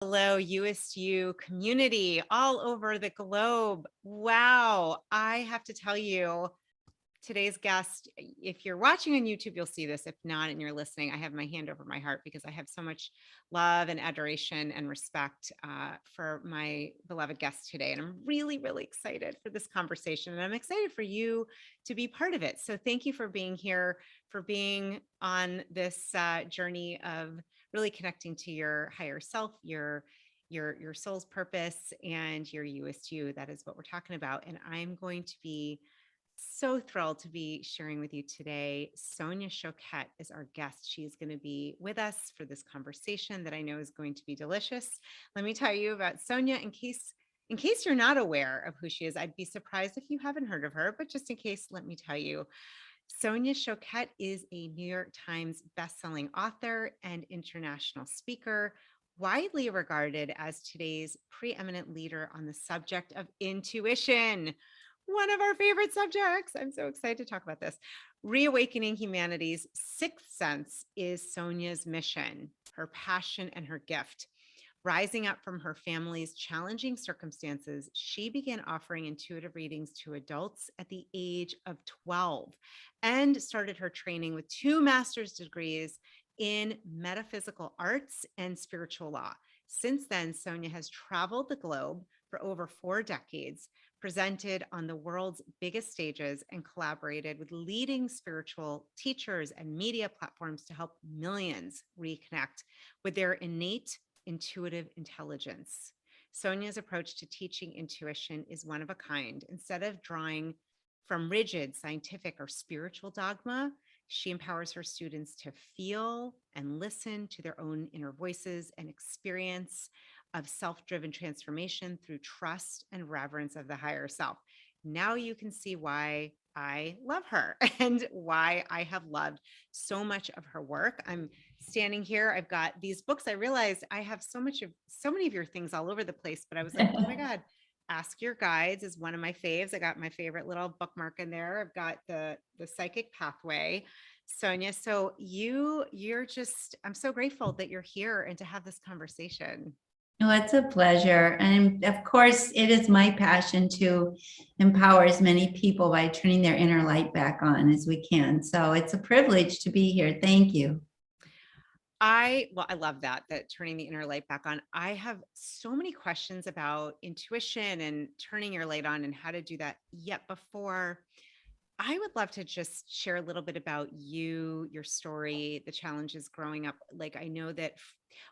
Hello, Youest You community all over the globe. Wow. I have to tell you, today's guest, if you're watching on YouTube, you'll see this. If not, and you're listening, I have my hand over my heart because I have so much love and adoration and respect for my beloved guest today. And I'm really, really excited for this conversation. And I'm excited for you to be part of it. So thank you for being here, for being on this journey of really connecting to your higher self, your soul's purpose, and your Youest You. That is what we're talking about. And I'm going to be so thrilled to be sharing with you today. Sonia Choquette is our guest. She is going to be with us for this conversation that I know is going to be delicious. Let me tell you about Sonia in case you're not aware of who she is. I'd be surprised if you haven't heard of her, but just in case, let me tell you. Sonia Choquette is a New York Times bestselling author and international speaker, widely regarded as today's preeminent leader on the subject of intuition, one of our favorite subjects. I'm so excited to talk about this. Reawakening humanity's sixth sense is Sonia's mission, her passion, and her gift. Rising up from her family's challenging circumstances, she began offering intuitive readings to adults at the age of 12 and started her training with 2 master's degrees in metaphysical arts and spiritual law. Since then, Sonia has traveled the globe for over 4 decades, presented on the world's biggest stages, and collaborated with leading spiritual teachers and media platforms to help millions reconnect with their innate intuitive intelligence. Sonia's approach to teaching intuition is one of a kind. Instead of drawing from rigid scientific or spiritual dogma, she empowers her students to feel and listen to their own inner voices and experience of self-driven transformation through trust and reverence of the higher self. Now you can see why I love her and why I have loved so much of her work. I'm standing here. I've got these books. I realized I have so many of your things all over the place, but I was like, oh my God, Ask Your Guides is one of my faves. I got my favorite little bookmark in there. I've got the psychic pathway, Sonia. So you're just, I'm so grateful that you're here and to have this conversation. Oh, it's a pleasure. And of course, it is my passion to empower as many people by turning their inner light back on as we can. So it's a privilege to be here. Thank you. I love that turning the inner light back on. I have so many questions about intuition and turning your light on and how to do that. Yet before, I would love to just share a little bit about you, your story, the challenges growing up. Like I know that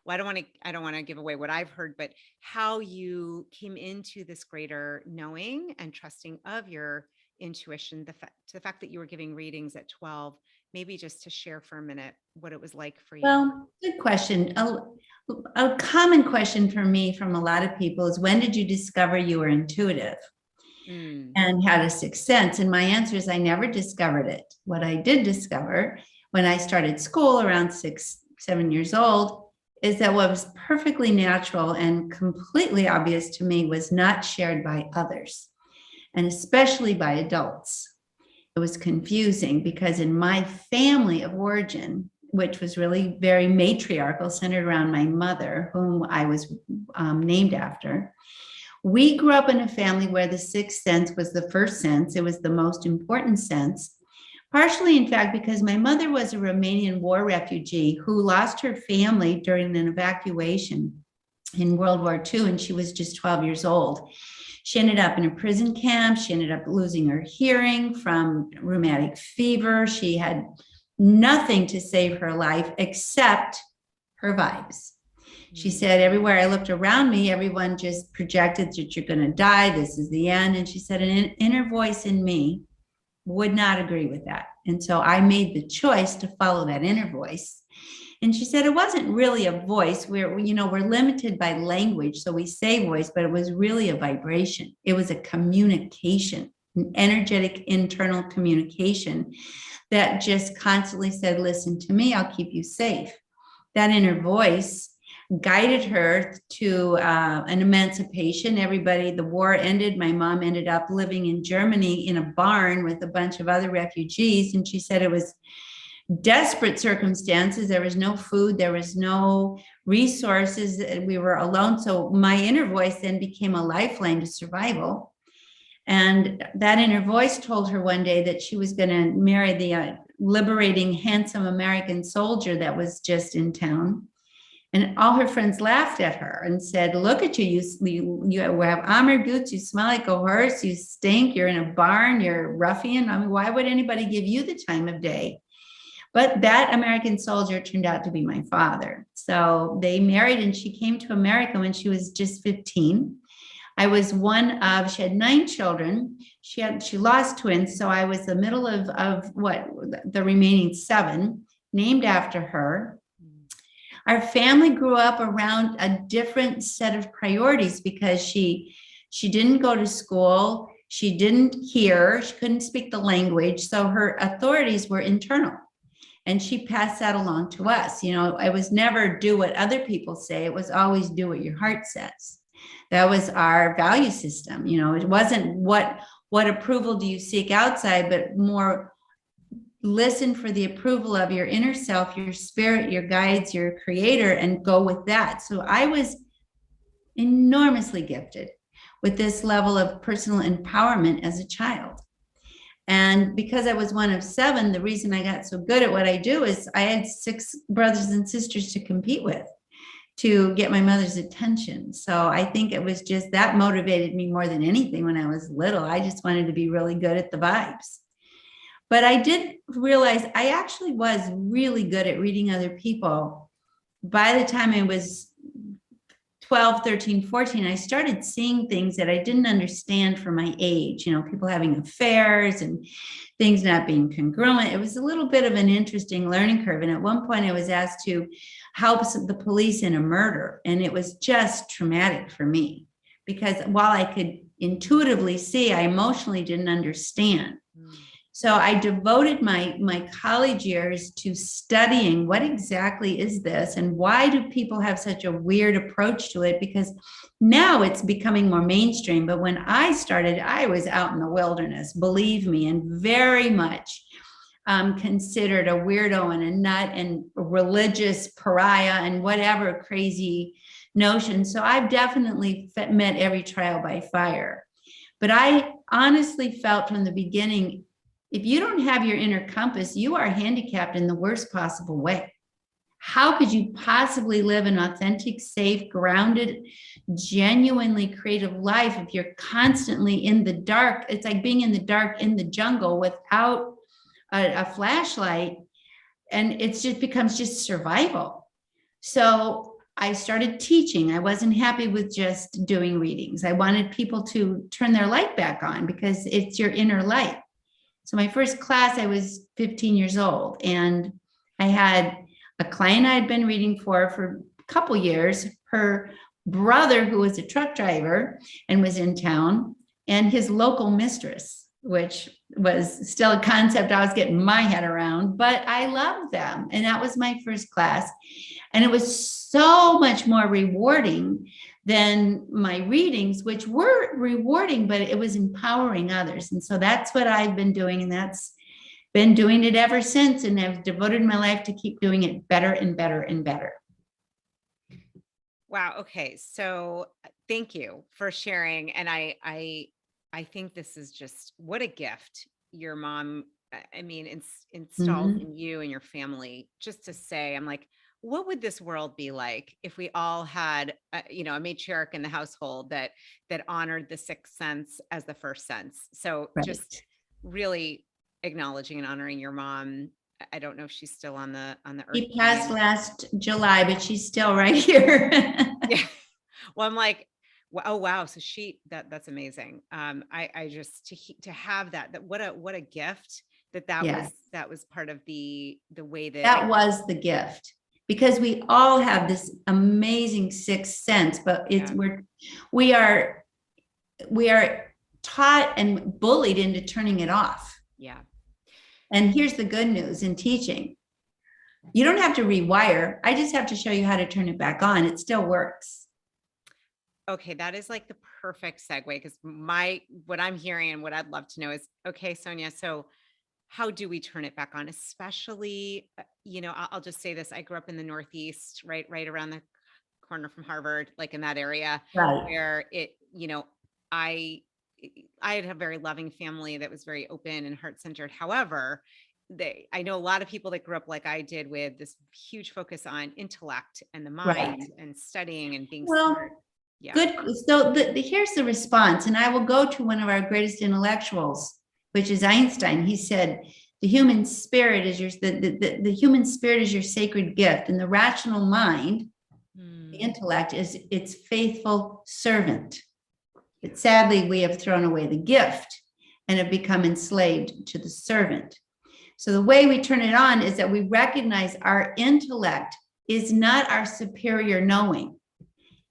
well, I don't want to give away what I've heard, but how you came into this greater knowing and trusting of your intuition, the fact that you were giving readings at 12, maybe just to share for a minute what it was like for you. Well, good question. A common question for me from a lot of people is, when did you discover you were intuitive Mm. and had a sixth sense? And my answer is, I never discovered it. What I did discover when I started school around 6, 7 years old is that what was perfectly natural and completely obvious to me was not shared by others, and especially by adults. It was confusing because in my family of origin, which was really very matriarchal, centered around my mother, whom I was named after, we grew up in a family where the sixth sense was the first sense. It was the most important sense. Partially, in fact, because my mother was a Romanian war refugee who lost her family during an evacuation in World War II, and she was just 12 years old. She ended up in a prison camp. She ended up losing her hearing from rheumatic fever. She had nothing to save her life except her vibes. She said, everywhere I looked around me, everyone just projected that you're going to die. This is the end. And she said, an inner voice in me would not agree with that. And so I made the choice to follow that inner voice. And she said it wasn't really a voice. We're limited by language, so we say voice, but it was really a vibration. It was a communication, an energetic internal communication that just constantly said, listen to me, I'll keep you safe. That inner voice guided her to an emancipation. The war ended. My mom ended up living in Germany in a barn with a bunch of other refugees. And she said it was desperate circumstances. There was no food, there was no resources, we were alone. So my inner voice then became a lifeline to survival. And that inner voice told her one day that she was going to marry the liberating, handsome American soldier that was just in town. And all her friends laughed at her and said, look at you, you have armored boots, you smell like a horse, you stink, you're in a barn, you're a ruffian. I mean, why would anybody give you the time of day? But that American soldier turned out to be my father. So they married, and she came to America when she was just 15. I was she had 9 children. She lost twins. So I was the middle of the remaining 7, named after her. Our family grew up around a different set of priorities because she didn't go to school. She didn't hear. She couldn't speak the language. So her authorities were internal. And she passed that along to us. You know, it was never do what other people say. It was always do what your heart says. That was our value system. You know, it wasn't what approval do you seek outside, but more listen for the approval of your inner self, your spirit, your guides, your creator, and go with that. So I was enormously gifted with this level of personal empowerment as a child. And because I was one of 7, the reason I got so good at what I do is I had 6 brothers and sisters to compete with to get my mother's attention. So I think it was just that motivated me more than anything when I was little. I just wanted to be really good at the vibes. But I did realize I actually was really good at reading other people. By the time I was 12, 13, 14, I started seeing things that I didn't understand for my age, you know, people having affairs and things not being congruent. It was a little bit of an interesting learning curve. And at one point I was asked to help the police in a murder. And it was just traumatic for me because while I could intuitively see, I emotionally didn't understand. So I devoted my college years to studying what exactly is this and why do people have such a weird approach to it? Because now it's becoming more mainstream. But when I started, I was out in the wilderness, believe me, and very much considered a weirdo and a nut and a religious pariah and whatever crazy notion. So I've definitely met every trial by fire. But I honestly felt from the beginning, if you don't have your inner compass, you are handicapped in the worst possible way. How could you possibly live an authentic, safe, grounded, genuinely creative life if you're constantly in the dark? It's like being in the dark in the jungle without a flashlight, and it just becomes just survival. So I started teaching. I wasn't happy with just doing readings. I wanted people to turn their light back on because it's your inner light. So my first class, I was 15 years old, and I had a client I had been reading for a couple years, her brother, who was a truck driver and was in town, and his local mistress, which was still a concept I was getting my head around, but I loved them. And that was my first class. And it was so much more rewarding than my readings, which were rewarding, but it was empowering others. And so that's what I've been doing. And that's been doing it ever since. And I've devoted my life to keep doing it better and better and better. Wow. Okay. So thank you for sharing. And I think this is just what a gift your mom, I mean, installed in you and your family, just to say, I'm like, what would this world be like if we all had, a matriarch in the household that honored the 6th sense as the first sense? So Right. just really acknowledging and honoring your mom. I don't know if she's still on the earth. She passed last July, but she's still right here. Yeah. Well, I'm like, oh wow. So that's amazing. I just to have that what a gift Yes. that was part of the way That was the gift. Because we all have this amazing 6th sense, but we are taught and bullied into turning it off. Yeah. And here's the good news in teaching. You don't have to rewire. I just have to show you how to turn it back on. It still works. Okay, that is like the perfect segue, because what I'm hearing and what I'd love to know is, okay, Sonia, so how do we turn it back on? Especially, I'll just say this. I grew up in the Northeast, right around the corner from Harvard, like in that area Right. where I I had a very loving family that was very open and heart-centered. However, I know a lot of people that grew up like I did with this huge focus on intellect and the Right. mind and studying and being smart. Well, Yeah. good. So here's the response, and I will go to one of our greatest intellectuals, which is Einstein. He said, "The human spirit is the human spirit is your sacred gift, and the rational mind, the intellect, is its faithful servant. But sadly, we have thrown away the gift and have become enslaved to the servant." So the way we turn it on is that we recognize our intellect is not our superior knowing.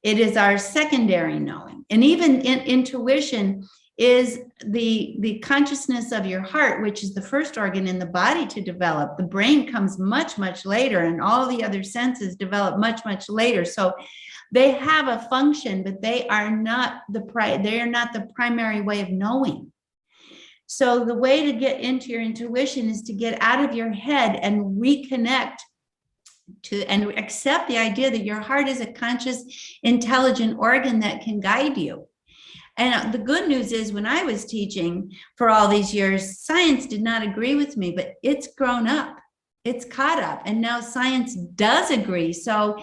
It is our secondary knowing. And even intuition is the consciousness of your heart, which is the first organ in the body to develop. The brain comes much, much later, and all the other senses develop much, much later. So they have a function, but they are not the primary way of knowing. So the way to get into your intuition is to get out of your head and reconnect and accept the idea that your heart is a conscious, intelligent organ that can guide you. And the good news is, when I was teaching for all these years, science did not agree with me, but it's grown up, it's caught up, and now science does agree. So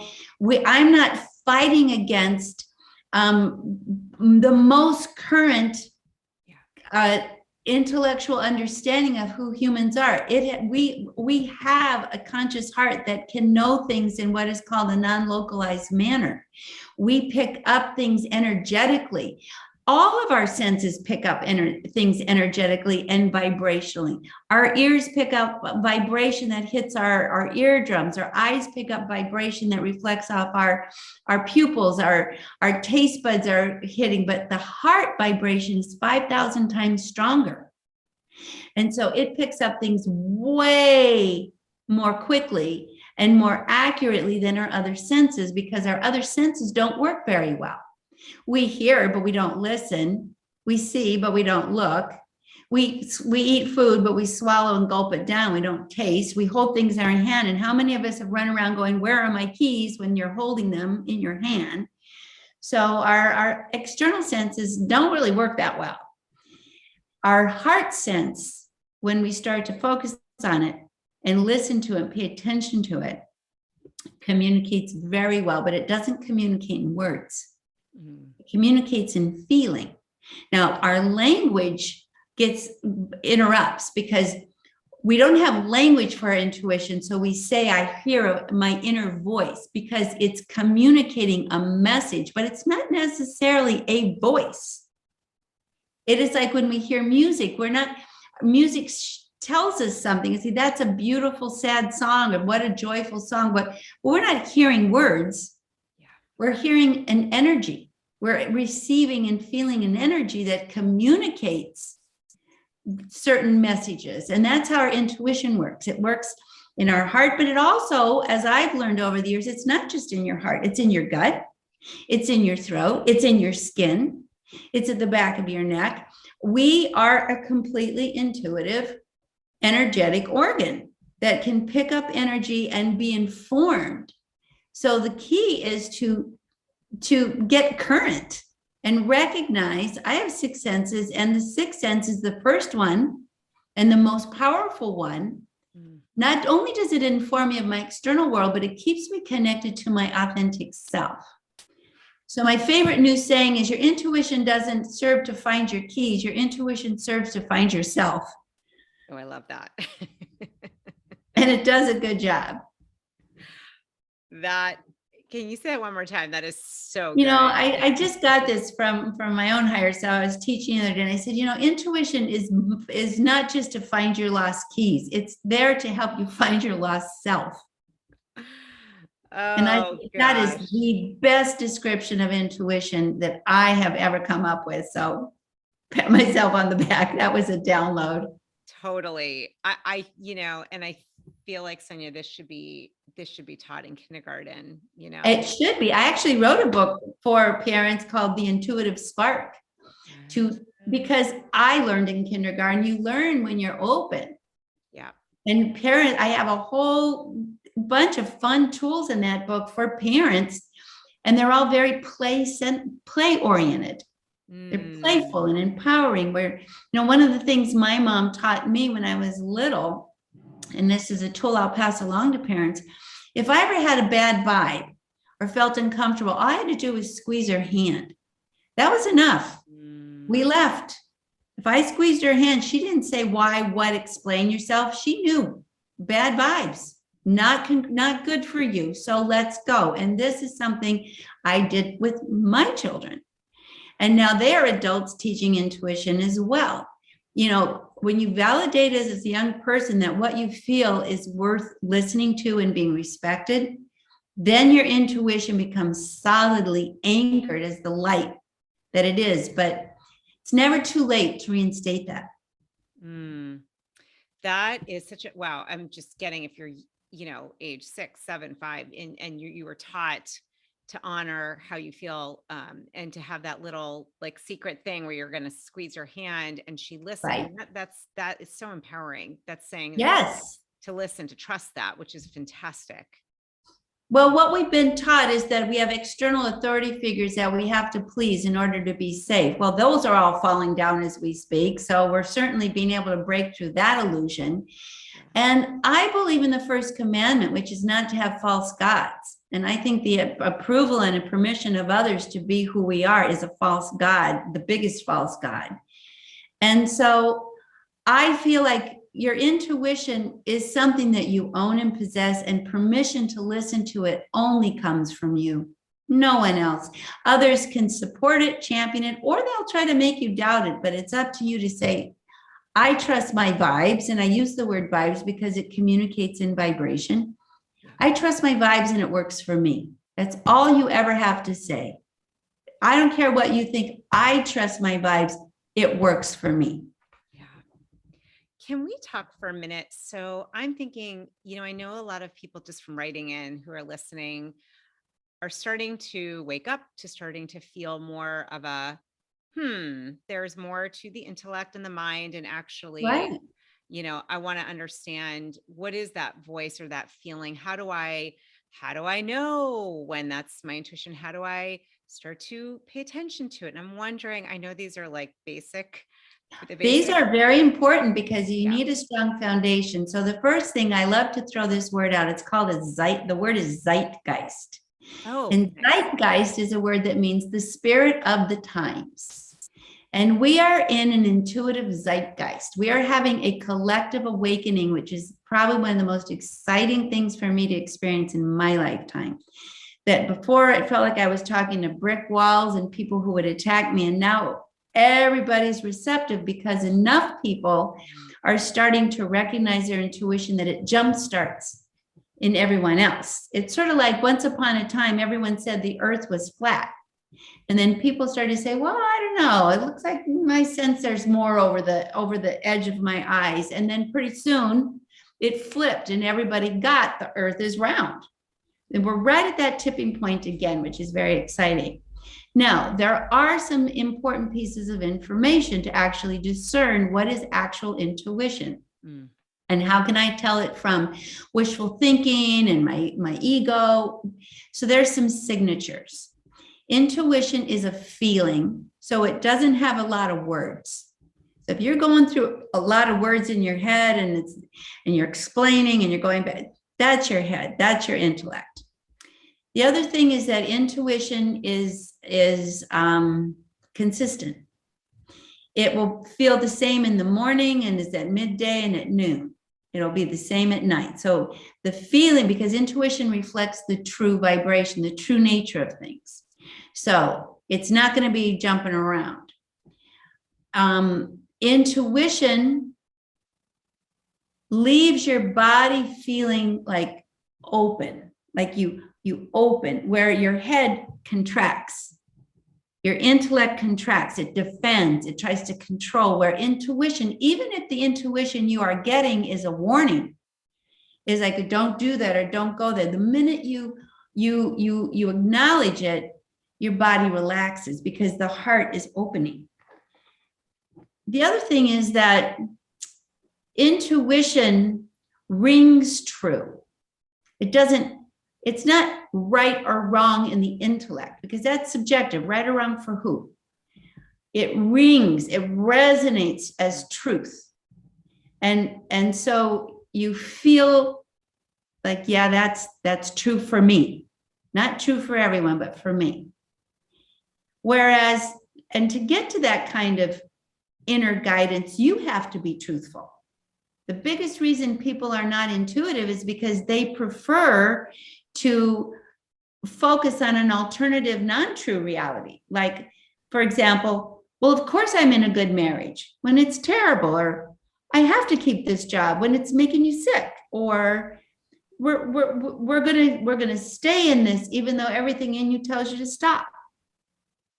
I'm not fighting against the most current intellectual understanding of who humans are. We have a conscious heart that can know things in what is called a non-localized manner. We pick up things energetically. All of our senses pick up things energetically and vibrationally. Our ears pick up vibration that hits our eardrums. Our eyes pick up vibration that reflects off our pupils. Our taste buds are hitting, but the heart vibration is 5,000 times stronger. And so it picks up things way more quickly and more accurately than our other senses, because our other senses don't work very well. We hear, but we don't listen. We see, but we don't look. We eat food, but we swallow and gulp it down. We don't taste. We hold things in our hand. And how many of us have run around going, "Where are my keys?" when you're holding them in your hand? So our external senses don't really work that well. Our heart sense, when we start to focus on it and listen to it, pay attention to it, communicates very well, but it doesn't communicate in words. It communicates in feeling. Now, our language interrupts because we don't have language for our intuition. So we say, "I hear my inner voice," because it's communicating a message, but it's not necessarily a voice. It is like when we hear music, music tells us something. See, that's a beautiful, sad song, and what a joyful song, but we're not hearing words. We're hearing an energy. We're receiving and feeling an energy that communicates certain messages. And that's how our intuition works. It works in our heart, but it also, as I've learned over the years, it's not just in your heart. It's in your gut. It's in your throat. It's in your skin. It's at the back of your neck. We are a completely intuitive, energetic organ that can pick up energy and be informed. So the key is to get current and recognize I have 6 senses, and the 6th sense is the first one and the most powerful one. Not only does it inform me of my external world, but it keeps me connected to my authentic self. So my favorite new saying is, your intuition doesn't serve to find your keys. Your intuition serves to find yourself. Oh, I love that. And it does a good job. Can you say that one more time? That is so good. I just got this from my own higher self. I was teaching the other day, and I said, intuition is not just to find your lost keys. It's there to help you find your lost self. And I think that is the best description of intuition that I have ever come up with. So pat myself on the back. That was a download. Totally. And I feel like, Sonia, this should be taught in kindergarten, It should be. I actually wrote a book for parents called The Intuitive Spark, because I learned in kindergarten, you learn when you're open. And parent, I have a whole bunch of fun tools in that book for parents, and they're all very play oriented. They're playful and empowering. Where, one of the things my mom taught me when I was little, and this is a tool I'll pass along to parents, if I ever had a bad vibe or felt uncomfortable, all I had to do was squeeze her hand. That was enough. We left. If I squeezed her hand, she didn't say why, what, explain yourself. She knew bad vibes, not good for you. So let's go. And this is something I did with my children. And now they are adults teaching intuition as well. When you validate as a young person that what you feel is worth listening to and being respected, then your intuition becomes solidly anchored as the light that it is. But it's never too late to reinstate that. That is such a, wow. I'm just getting, if you're, age 6, 7, 5, and you were taught to honor how you feel, and to have that little like secret thing where you're going to squeeze her hand and she listened. Right. That is so empowering. That's saying Yes. to listen, to trust that, which is fantastic. Well, what we've been taught is that we have external authority figures that we have to please in order to be safe. Well, those are all falling down as we speak. So we're certainly being able to break through that illusion. And I believe in the first commandment, which is not to have false gods. And I think the approval and a permission of others to be who we are is a false god, the biggest false god. And so I feel like your intuition is something that you own and possess, and permission to listen to it only comes from you, no one else. Others can support it, champion it, or they'll try to make you doubt it, but it's up to you to say, I trust my vibes. And I use the word vibes because it communicates in vibration. I trust my vibes and it works for me. That's all you ever have to say. I don't care what you think. I trust my vibes. It works for me. Yeah. Can we talk for a minute? So I'm thinking, I know a lot of people just from writing in who are listening are starting to wake up to starting to feel more of a, there's more to the intellect and the mind. And actually, Right. I want to understand, what is that voice or that feeling? How do I know when that's my intuition? How do I start to pay attention to it? And I'm wondering, I know these are like basic. These are very important because you need a strong foundation. So the first thing, I love to throw this word out. It's called the word is zeitgeist. Oh, and zeitgeist is a word that means the spirit of the times. And we are in an intuitive zeitgeist. We are having a collective awakening, which is probably one of the most exciting things for me to experience in my lifetime. That before it felt like I was talking to brick walls and people who would attack me. And now everybody's receptive because enough people are starting to recognize their intuition that it jumpstarts in everyone else. It's sort of like once upon a time, everyone said the earth was flat. And then people started to say, well, I don't know. It looks like my sense there's more over the edge of my eyes. And then pretty soon it flipped and everybody got the earth is round. And we're right at that tipping point again, which is very exciting. Now, there are some important pieces of information to actually discern what is actual intuition. And how can I tell it from wishful thinking and my ego? So there's some signatures. Intuition is a feeling, so it doesn't have a lot of words. So if you're going through a lot of words in your head and you're explaining and you're going back, that's your head, that's your intellect. The other thing is that intuition is consistent. It will feel the same in the morning and is at midday and at noon. It'll be the same at night. So the feeling, because intuition reflects the true vibration, the true nature of things. So it's not going to be jumping around. Intuition leaves your body feeling like open, like you open, where your head contracts. Your intellect contracts, it defends, it tries to control, where intuition, even if the intuition you are getting is a warning, is like, don't do that or don't go there. The minute you acknowledge it, your body relaxes because the heart is opening. The other thing is that intuition rings true. It's not right or wrong in the intellect, because that's subjective. Right or wrong for who? It rings, it resonates as truth. And so you feel like, yeah, that's true for me. Not true for everyone, but for me. Whereas, and to get to that kind of inner guidance, you have to be truthful. The biggest reason people are not intuitive is because they prefer to focus on an alternative, non-true reality. Like, for example, well, of course I'm in a good marriage when it's terrible, or I have to keep this job when it's making you sick, or we're gonna stay in this even though everything in you tells you to stop.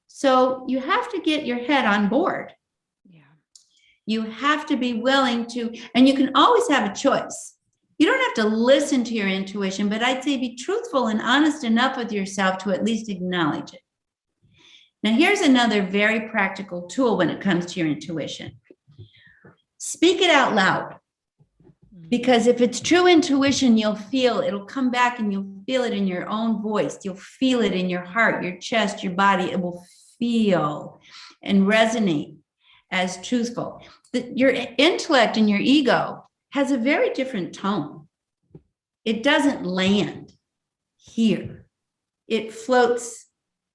So you have to get your head on board. Yeah. You have to be willing to, and you can always have a choice. You don't have to listen to your intuition, but I'd say be truthful and honest enough with yourself to at least acknowledge it. Now, here's another very practical tool when it comes to your intuition. Speak it out loud. Because if it's true intuition, you'll feel it'll come back, and you'll feel it in your own voice. You'll feel it in your heart, your chest, your body. It will feel and resonate as truthful. Your intellect and your ego has a very different tone. It doesn't land here. It floats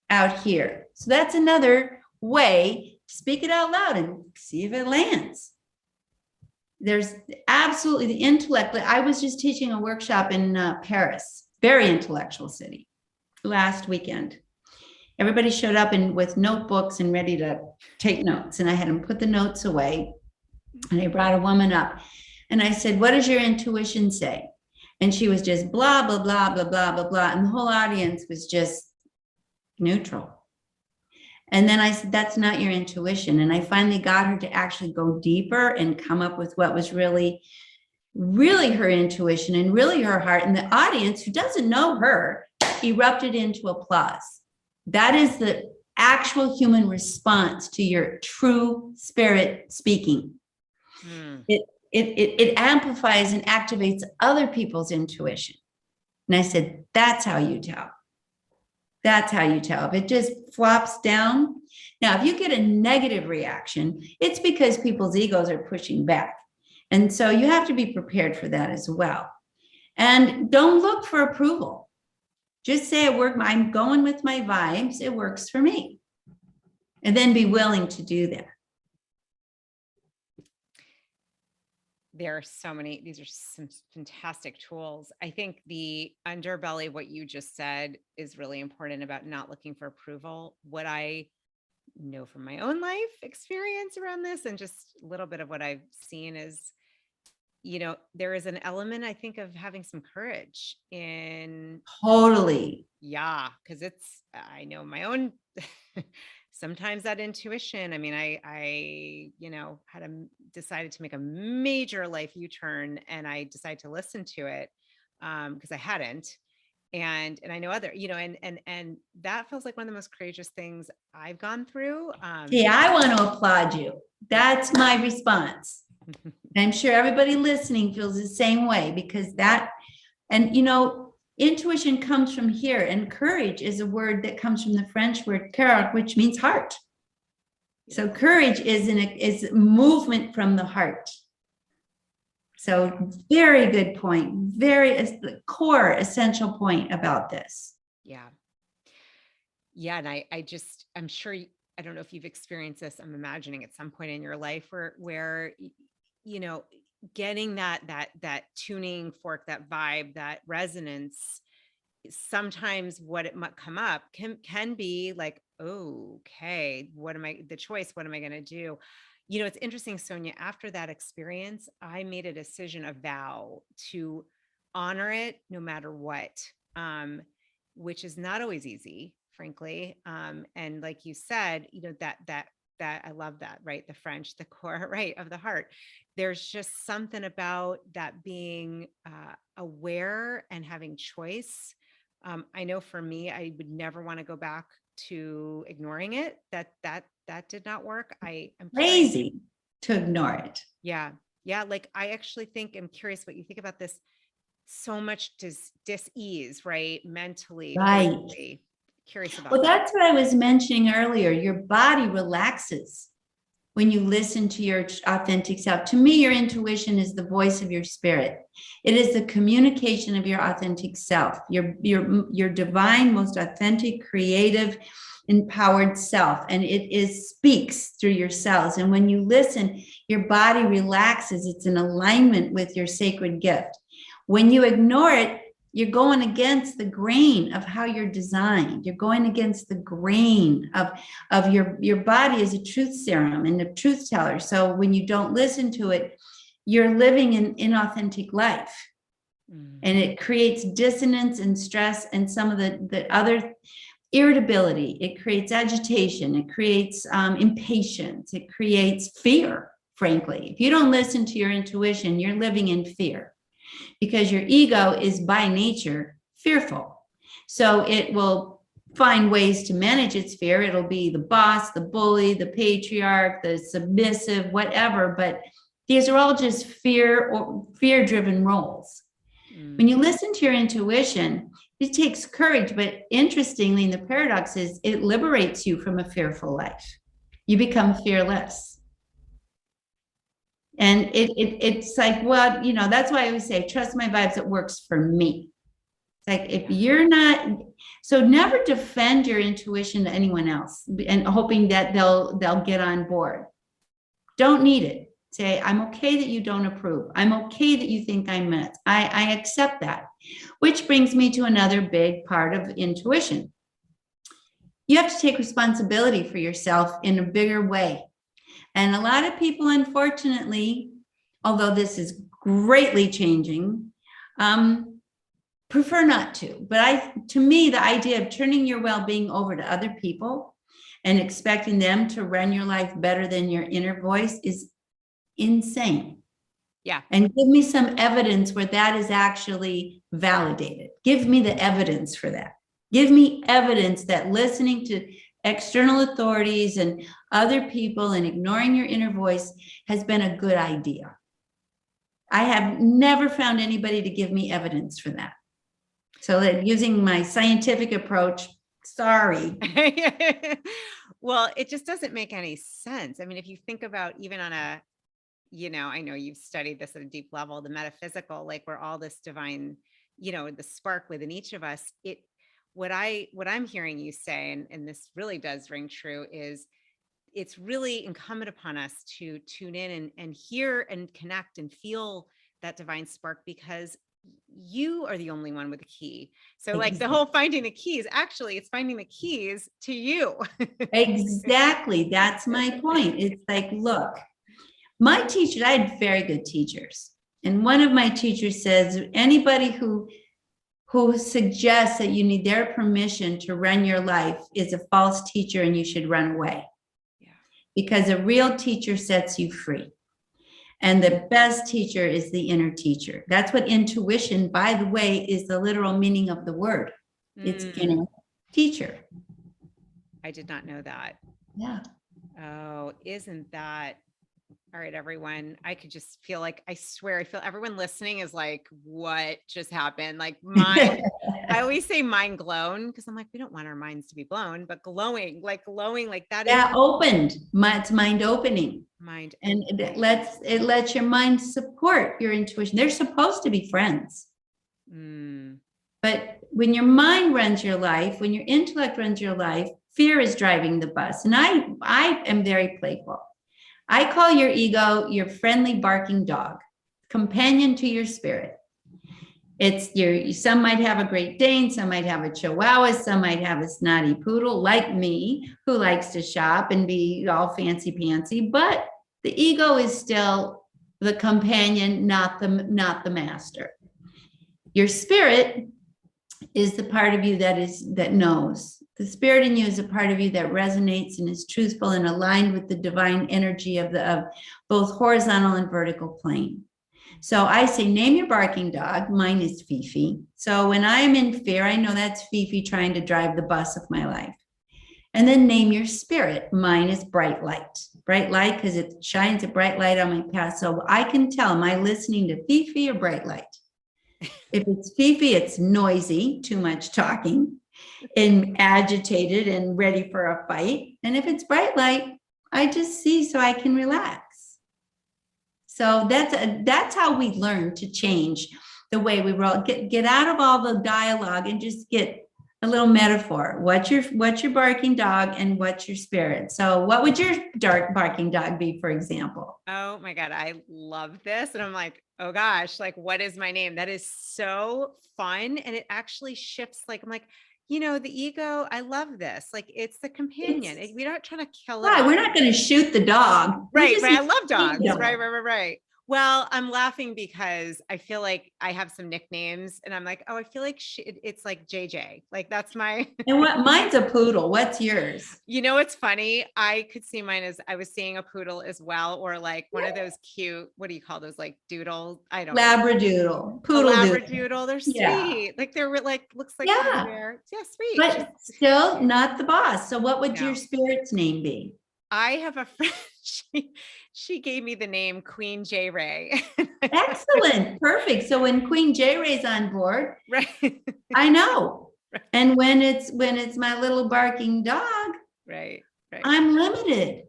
out here. So that's another way to speak it out loud and see if it lands. There's absolutely the intellect. I was just teaching a workshop in Paris, very intellectual city, last weekend. Everybody showed up with notebooks and ready to take notes. And I had them put the notes away. And I brought a woman up. And I said, what does your intuition say? And she was just blah, blah, blah, blah, blah, blah, blah. And the whole audience was just neutral. And then I said, that's not your intuition. And I finally got her to actually go deeper and come up with what was really, really her intuition and really her heart. And the audience, who doesn't know her, erupted into applause. That is the actual human response to your true spirit speaking. It amplifies and activates other people's intuition. And I said, that's how you tell. That's how you tell. If it just flops down. Now, if you get a negative reaction, it's because people's egos are pushing back. And so you have to be prepared for that as well. And don't look for approval. Just say, I'm going with my vibes. It works for me. And then be willing to do that. There are so many, these are some fantastic tools. I think the underbelly, what you just said, is really important about not looking for approval. What I know from my own life experience around this, and just a little bit of what I've seen, is, there is an element, I think, of having some courage in. Totally. Yeah. Cause I know my own, sometimes that intuition. I mean, I decided to make a major life U-turn, and I decided to listen to it because I hadn't. And I know other, and that feels like one of the most courageous things I've gone through. Yeah, I want to applaud you. That's my response. I'm sure everybody listening feels the same way, because intuition comes from here, and courage is a word that comes from the French word cœur, which means heart. So courage is movement from the heart. So very good point. Very core essential point about this. Yeah. Yeah. And I'm sure, I don't know if you've experienced this. I'm imagining at some point in your life where getting that tuning fork, that vibe, that resonance, sometimes what it might come up can be like, okay, what am I going to do? It's interesting, Sonia, after that experience, I made a decision, a vow to honor it no matter what, which is not always easy, frankly. And like you said, that I love that, right? The French, the core, right, of the heart. There's just something about that being aware and having choice. I know for me, I would never want to go back to ignoring it. That did not work. I'm Lazy to ignore it. Yeah. Yeah. Like I actually think, I'm curious what you think about this. So much dis-ease, right? Mentally, Right. physically. Curious about Well, that. that's what I was mentioning earlier. Your body relaxes when you listen to your authentic self. To me, your intuition is the voice of your spirit. It is the communication of your authentic self, your divine, most authentic, creative, empowered self. And it is speaks through your cells. And when you listen, your body relaxes. It's in alignment with your sacred gift. When you ignore it, you're going against the grain of how you're designed. You're going against the grain of your body is a truth serum and a truth teller. So when you don't listen to it, you're living an inauthentic life. And it creates dissonance and stress and some of the other irritability. It creates agitation. It creates impatience. It creates fear, frankly. If you don't listen to your intuition, you're living in fear, because your ego is by nature fearful. So it will find ways to manage its fear. It'll be the boss, the bully, the patriarch, the submissive, whatever. But these are all just fear or fear-driven roles. When you listen to your intuition, it takes courage. But interestingly, the paradox is it liberates you from a fearful life. You become fearless. And it's like, well, that's why I always say, trust my vibes, it works for me. It's like, if you're not, so never defend your intuition to anyone else and hoping that they'll get on board. Don't need it. Say, I'm okay that you don't approve. I'm okay that you think I'm nuts. I accept that. Which brings me to another big part of intuition. You have to take responsibility for yourself in a bigger way. And a lot of people, unfortunately, although this is greatly changing, prefer not to. But to me, the idea of turning your well-being over to other people and expecting them to run your life better than your inner voice is insane. Yeah. And give me some evidence where that is actually validated. Give me the evidence for that. Give me evidence that listening to external authorities and other people and ignoring your inner voice has been a good idea. I have never found anybody to give me evidence for that. So that using my scientific approach, sorry. Well, it just doesn't make any sense. I mean, if you think about even on a, I know you've studied this at a deep level, the metaphysical, like where all this divine, the spark within each of us, what I'm hearing you say, and this really does ring true, is it's really incumbent upon us to tune in and hear and connect and feel that divine spark, because you are the only one with a key. So like the whole finding the keys, actually it's finding the keys to you. Exactly. That's my point. It's like, look, my teachers, I had very good teachers. And one of my teachers says, anybody who suggests that you need their permission to run your life is a false teacher and you should run away. Yeah. Because a real teacher sets you free. And the best teacher is the inner teacher. That's what intuition, by the way, is the literal meaning of the word. It's inner teacher. I did not know that. Yeah. Oh, isn't that all right, everyone? I could just feel like, I swear, I feel everyone listening is like, what just happened? Like mind, I always say mind blown, because I'm like, we don't want our minds to be blown, but glowing like that. Yeah, opened. It's mind opening. Mind. And it lets your mind support your intuition. They're supposed to be friends. But when your mind runs your life, when your intellect runs your life, fear is driving the bus. And I am very playful. I call your ego your friendly barking dog, companion to your spirit. Some might have a Great Dane, some might have a Chihuahua, some might have a snotty poodle like me, who likes to shop and be all fancy pantsy, but the ego is still the companion, not the master. Your spirit is the part of you that knows. The spirit in you is a part of you that resonates and is truthful and aligned with the divine energy of both horizontal and vertical plane. So I say, name your barking dog. Mine is Fifi. So when I am in fear, I know that's Fifi trying to drive the bus of my life. And then name your spirit. Mine is bright light. Bright light because it shines a bright light on my path. So I can tell, am I listening to Fifi or bright light? If it's Fifi, it's noisy, too much talking, and agitated and ready for a fight. And if it's bright light, I just see so I can relax. So that's how we learn to change the way we roll. Get out of all the dialogue and just get a little metaphor. What's your barking dog and what's your spirit? So what would your barking dog be, for example? Oh my God, I love this. And I'm like, oh gosh, like what is my name? That is so fun. And it actually shifts. Like, I'm like, the ego, I love this. Like it's the companion. We're not trying to kill it Right. off. We're not going to shoot the dog. Right. I love dogs. Right. Well, I'm laughing because I feel like I have some nicknames and I'm like, oh, I feel like it's like JJ. Like that's my. And mine's a poodle. What's yours? It's funny. I could see mine as I was seeing a poodle as well, or like one of those cute, what do you call those? Like doodle. I don't know. Labradoodle. Poodle. Labradoodle. They're sweet. Yeah. Like they're like, looks like yeah, sweet. But still not the boss. So what would your spirit's name be? I have a friend, she gave me the name Queen J Ray. Excellent. Perfect. So when Queen J Ray's on board, right. I know. Right. And when it's my little barking dog, right. I'm limited.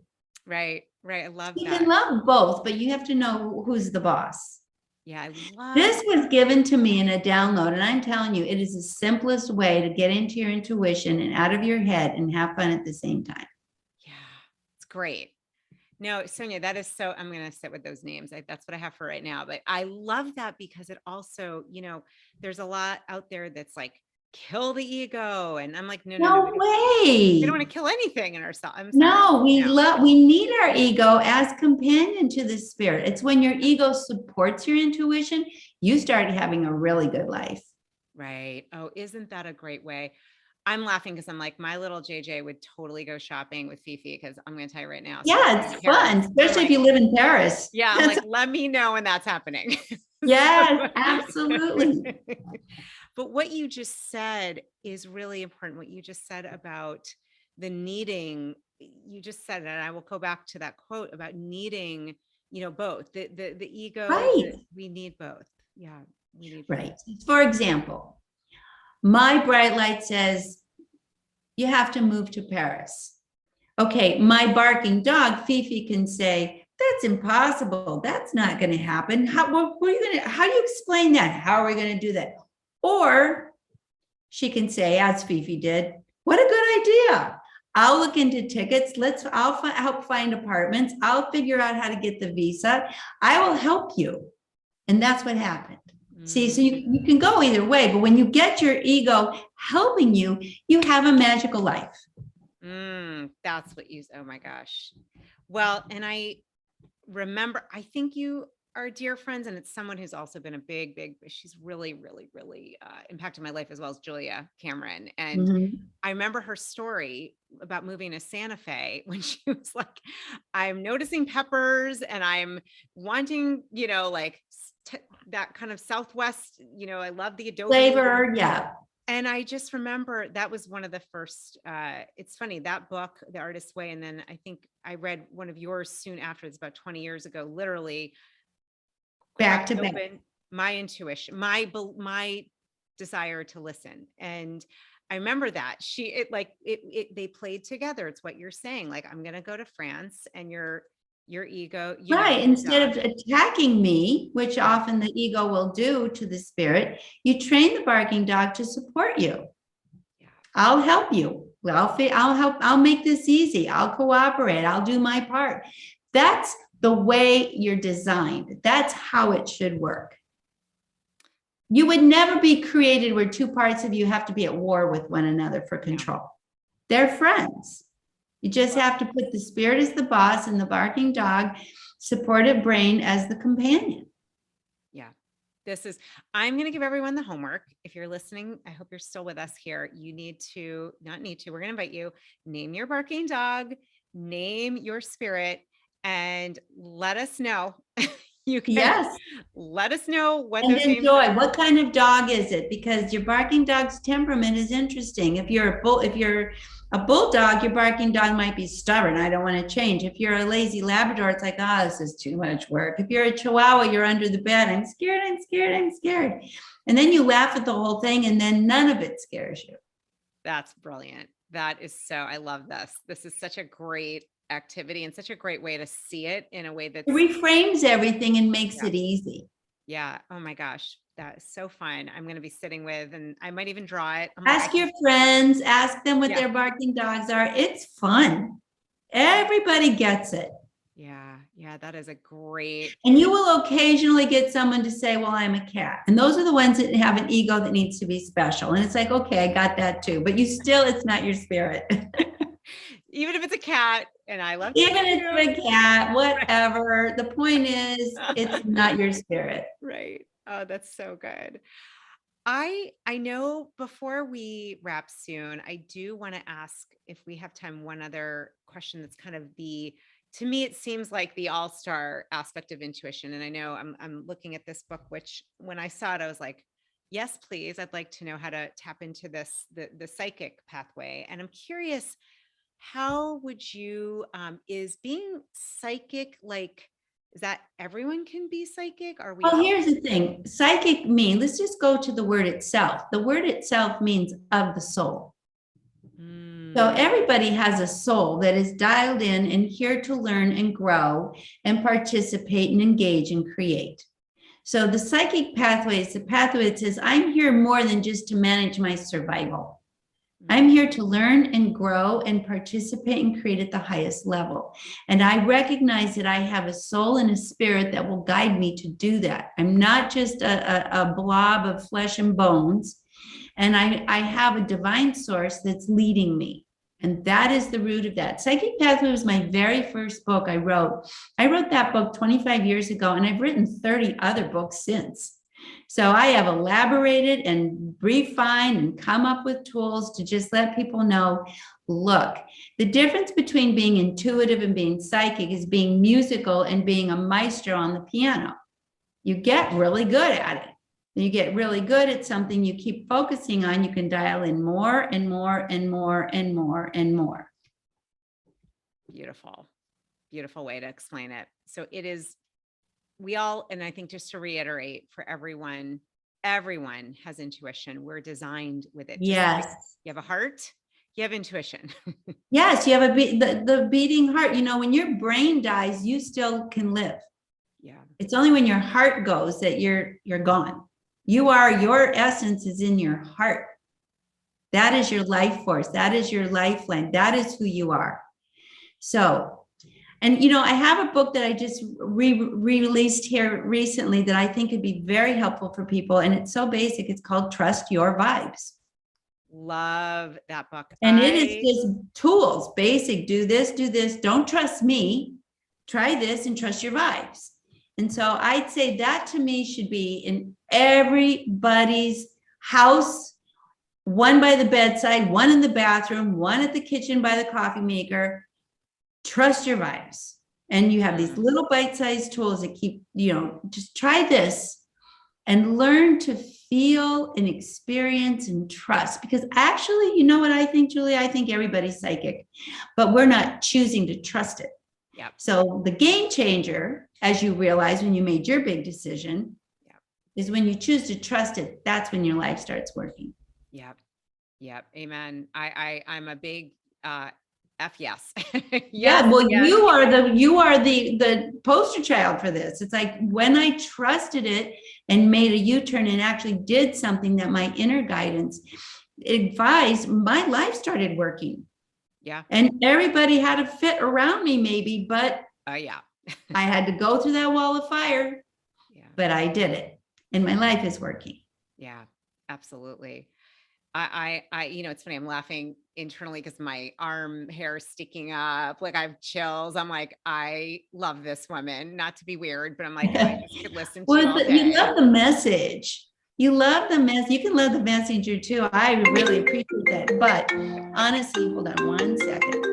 Right. I love that. You can love both, but you have to know who's the boss. Yeah, I love this was given to me in a download, and I'm telling you, it is the simplest way to get into your intuition and out of your head and have fun at the same time. Great. No, Sonia, that is so, I'm going to sit with those names. That's what I have for right now. But I love that because it also, there's a lot out there that's like, kill the ego. And I'm like, no way. We don't want to kill anything in ourselves. No, we need our ego as companion to the spirit. It's when your ego supports your intuition, you start having a really good life. Right. Oh, isn't that a great way? I'm laughing because I'm like, my little JJ would totally go shopping with Fifi because I'm going to tell you right now. Yeah, it's fun, especially if you live in Paris. Yeah, I'm like, let me know when that's happening. Yes, absolutely. But what you just said is really important. What you just said about the needing, you just said, and I will go back to that quote about needing, both the ego. Right. We need both. Yeah, we need right. Both. For example, my bright light says, you have to move to Paris. Okay, my barking dog, Fifi, can say, that's impossible. That's not going to happen. How do you explain that? How are we going to do that? Or she can say, as Fifi did, what a good idea. I'll look into tickets. I'll help find apartments. I'll figure out how to get the visa. I will help you. And that's what happened. See, so you can go either way, but when you get your ego helping you, you have a magical life. That's what oh my gosh. Well, and I remember, I think you are dear friends, and it's someone who's also been a big, she's really, really, really impacted my life as well as Julia Cameron. And I remember her story about moving to Santa Fe when she was like, I'm noticing peppers and I'm wanting, that kind of Southwest, I love the adobe flavor. Yeah. And I just remember that was one of the first, it's funny, that book, The Artist's Way. And then I think I read one of yours soon after. It's about 20 years ago, literally back to back. My intuition, my desire to listen. And I remember that they played together. It's what you're saying. Like, I'm going to go to France and your ego. Right. Instead of attacking me, which often the ego will do to the spirit, you train the barking dog to support you. Yeah. I'll help you. I'll help. I'll make this easy. I'll cooperate. I'll do my part. That's the way you're designed. That's how it should work. You would never be created where two parts of you have to be at war with one another for control. They're friends. You just have to put the spirit as the boss and the barking dog, supportive brain as the companion. Yeah. I'm going to give everyone the homework. If you're listening, I hope you're still with us here. You we're going to invite you, name your barking dog, name your spirit, and let us know. You can let us know what and enjoy. What kind of dog is it? Because your barking dog's temperament is interesting. If you're A bulldog, your barking dog might be stubborn. I don't want to change. If you're a lazy Labrador, it's like, oh, this is too much work. If you're a Chihuahua, you're under the bed. I'm scared, I'm scared, I'm scared. And then you laugh at the whole thing and then none of it scares you. That's brilliant. That is so, I love this. This is such a great activity and such a great way to see it in a way that's It reframes everything and makes Yeah. it easy. Yeah. Oh my gosh. That is so fun. I'm going to be sitting with, and I might even draw it. I'm Ask your friends, ask them what Yeah. their barking dogs are. It's fun. Everybody gets it. Yeah. Yeah. That is a great. And you will occasionally get someone to say, well, I'm a cat. And those are the ones that have an ego that needs to be special. And it's like, okay, I got that too. But you still, it's not your spirit. Even if it's a cat, and I love Even if it's a cat, whatever. The point is, it's not your spirit. Right. Oh, that's so good. I know before we wrap soon, I do want to ask if we have time, one other question that's kind of to me, it seems like the all-star aspect of intuition. And I know I'm looking at this book, which when I saw it, I was like, yes, please. I'd like to know how to tap into this, the psychic pathway. And I'm curious, how would you, is being psychic like, is that everyone can be psychic? Are we Well, all? here's the thing. Psychic means, let's just go to the word itself. The word itself means of the soul. So everybody has a soul that is dialed in and here to learn and grow and participate and engage and create. So the psychic pathway is the pathway that says, I'm here more than just to manage my survival. I'm here to learn and grow and participate and create at the highest level. And I recognize that I have a soul and a spirit that will guide me to do that. I'm not just a blob of flesh and bones. And I have a divine source that's leading me. And that is the root of that. Psychic Pathway was my very first book I wrote. I wrote that book 25 years ago, and I've written 30 other books since. So I have elaborated and refined and come up with tools to just let people know, look, the difference between being intuitive and being psychic is being musical and being a maestro on the piano. You get really good at it. You get really good at something you keep focusing on, you can dial in more and more and more and more and more. Beautiful, beautiful way to explain it. So it is, we all, and I think just to reiterate for everyone has intuition. We're designed with it. Yes. Like you have a heart, you have intuition. Yes, you have the beating heart. You know, when your brain dies, you still can live. Yeah. It's only when your heart goes that you're gone. Your essence is in your heart. That is your life force. That is your lifeline. That is who you are. So, and you know, I have a book that I just released here recently that I think could be very helpful for people. And it's so basic. It's called Trust Your Vibes. Love that book. And it is just tools, basic, do this, don't trust me, try this and trust your vibes. And so I'd say that to me should be in everybody's house, one by the bedside, one in the bathroom, one at the kitchen by the coffee maker. Trust your vibes. And you have these little bite-sized tools that keep, you know, just try this and learn to feel and experience and trust. Because actually, you know what I think, Julie? I think everybody's psychic, but we're not choosing to trust it. Yeah. So the game changer, as you realize when you made your big decision, is when you choose to trust it. That's when your life starts working. Yep. Yep. Amen. I'm a big F yes. Yeah, well, yes. you are the poster child for this. It's like when I trusted it and made a U-turn and actually did something that my inner guidance advised, my life started working. Yeah. And everybody had a fit around me maybe, but yeah. I had to go through that wall of fire. Yeah. But I did it and my life is working. Yeah, absolutely. I you know, it's funny. I'm laughing internally because my arm hair is sticking up. Like I have chills. I'm like, I love this woman. Not to be weird, but I'm like, I just could listen to you all day. You love the message. You love the message. You can love the messenger too. I really appreciate that. But honestly, hold on one second.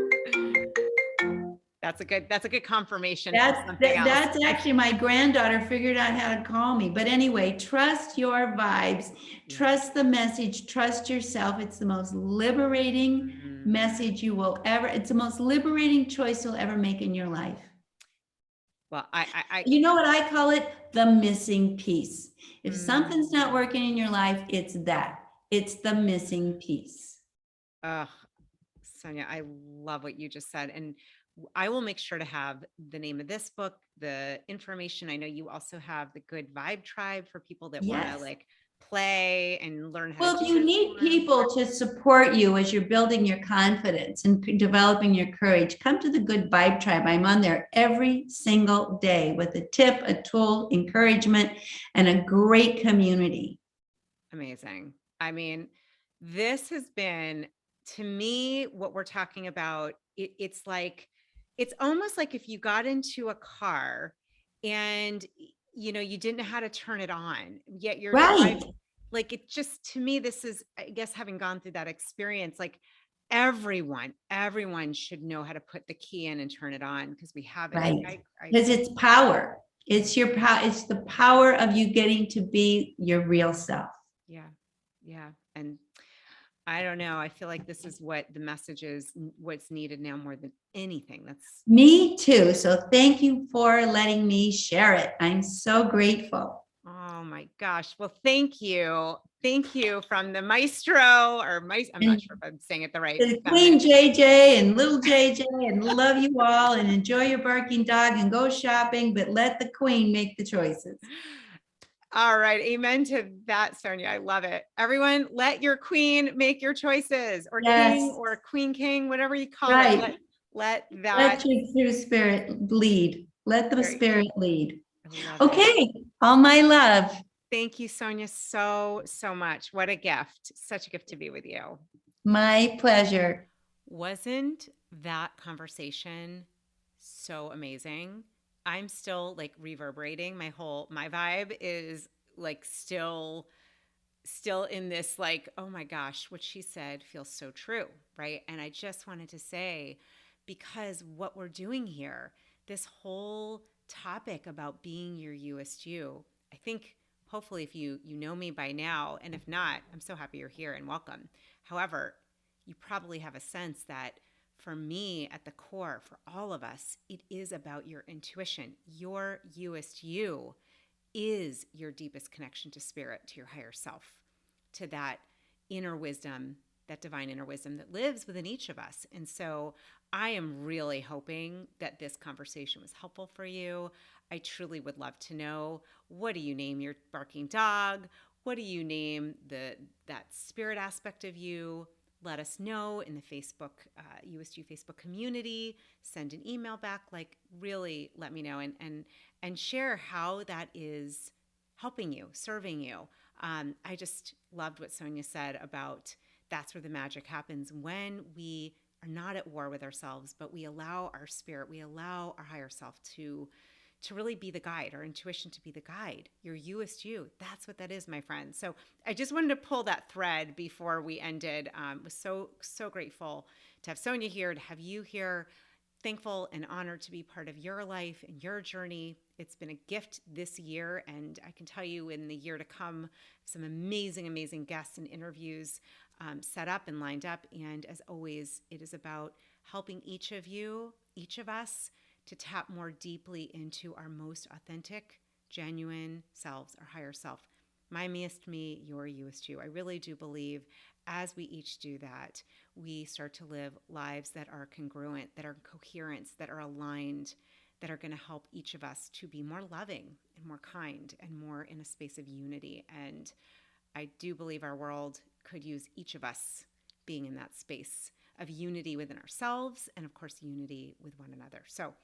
That's a good confirmation. That's actually my granddaughter figured out how to call me. But anyway, trust your vibes, trust the message, trust yourself. It's the most liberating message you will ever, it's the most liberating choice you'll ever make in your life. Well, You know what I call it? The missing piece. If Mm. something's not working in your life, it's that. It's the missing piece. Sonia, I love what you just said. And I will make sure to have the name of this book, the information. I know you also have the Good Vibe Tribe for people that want to Yes. like play and learn how Well, to if do you this need more. people to support you as you're building your confidence and developing your courage, come to the Good Vibe Tribe. I'm on there every single day with a tip, a tool, encouragement, and a great community. Amazing. I mean, this has been, to me, what we're talking about. It's like, it's almost like if you got into a car and, you didn't know how to turn it on, yet you're Right. driving. Like, it just, to me, this is, I guess, having gone through that experience, like everyone should know how to put the key in and turn it on because we haven't. Right. Because it's power. It's your power. It's the power of you getting to be your real self. Yeah. Yeah. And I don't know. I feel like this is what the message is, what's needed now more than anything. That's, Me too. So thank you for letting me share it. I'm so grateful. oh my gosh. Well, thank you. Thank you from the maestro I'm not And sure if I'm saying it the right. the Queen JJ and little JJ, and love you all, and enjoy your barking dog and go shopping, but let the Queen make the choices. All right. Amen to that, Sonia. I love it. Everyone, let your queen make your choices, or Yes. king or queen king, whatever you call Right. it. Let that. Let your true spirit lead. Let the Very, spirit lead. I love it. Okay. All my love. Thank you, Sonia, so much. What a gift. Such a gift to be with you. My pleasure. Wasn't that conversation so amazing? I'm still like reverberating. My vibe is like still in this, like, oh my gosh, what she said feels so true, right? And I just wanted to say, because what we're doing here, this whole topic about being your Youest you, I think hopefully if you know me by now, and if not, I'm so happy you're here and welcome. However, you probably have a sense that for me, at the core, for all of us, it is about your intuition. Your Youest you is your deepest connection to spirit, to your higher self, to that inner wisdom, that divine inner wisdom that lives within each of us. And so I am really hoping that this conversation was helpful for you. I truly would love to know, what do you name your barking dog? What do you name that spirit aspect of you? Let us know in the Facebook, Youest You Facebook community. Send an email back. Like, really let me know and share how that is helping you, serving you. I just loved what Sonia said about that's where the magic happens, when we are not at war with ourselves, but we allow our spirit, we allow our higher self to really be the guide, our intuition to be the guide. Your Youest you. That's what that is, my friend. So I just wanted to pull that thread before we ended. Was so grateful to have Sonia here, to have you here. Thankful and honored to be part of your life and your journey. It's been a gift this year, and I can tell you in the year to come, some amazing guests and interviews set up and lined up. And as always, it is about helping each of you, each of us, to tap more deeply into our most authentic, genuine selves, our higher self. My meest me, your Youest you. I really do believe as we each do that, we start to live lives that are congruent, that are coherent, that are aligned, that are going to help each of us to be more loving and more kind and more in a space of unity. And I do believe our world could use each of us being in that space of unity within ourselves and, of course, unity with one another. So,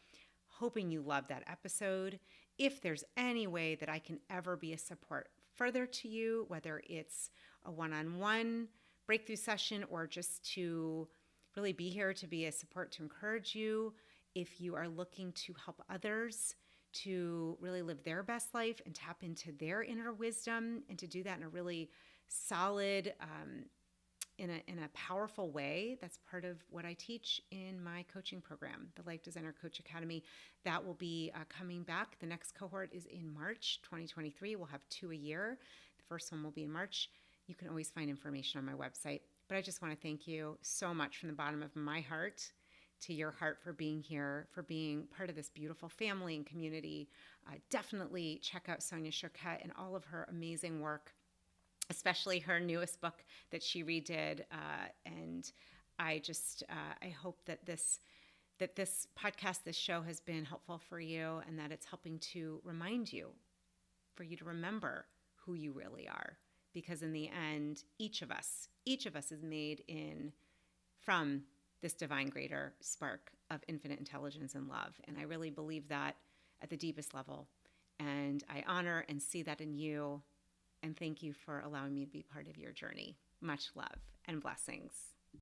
hoping you love that episode. If there's any way that I can ever be a support further to you, whether it's a one-on-one breakthrough session or just to really be here to be a support to encourage you, if you are looking to help others to really live their best life and tap into their inner wisdom, and to do that in a really solid, in a powerful way. That's part of what I teach in my coaching program, the Life Designer Coach Academy. That will be coming back. The next cohort is in March 2023. We'll have 2 a year. The first one will be in March. You can always find information on my website. But But I just want to thank you so much from the bottom of my heart to your heart for being here, for being part of this beautiful family and community. Definitely check out Sonia Choquette and all of her amazing work, especially her newest book that she redid. And I hope that this podcast, this show has been helpful for you, and that it's helping to remind you, for you to remember who you really are. Because in the end, each of us is made from this divine greater spark of infinite intelligence and love. And I really believe that at the deepest level. And I honor and see that in you. And thank you for allowing me to be part of your journey. Much love and blessings.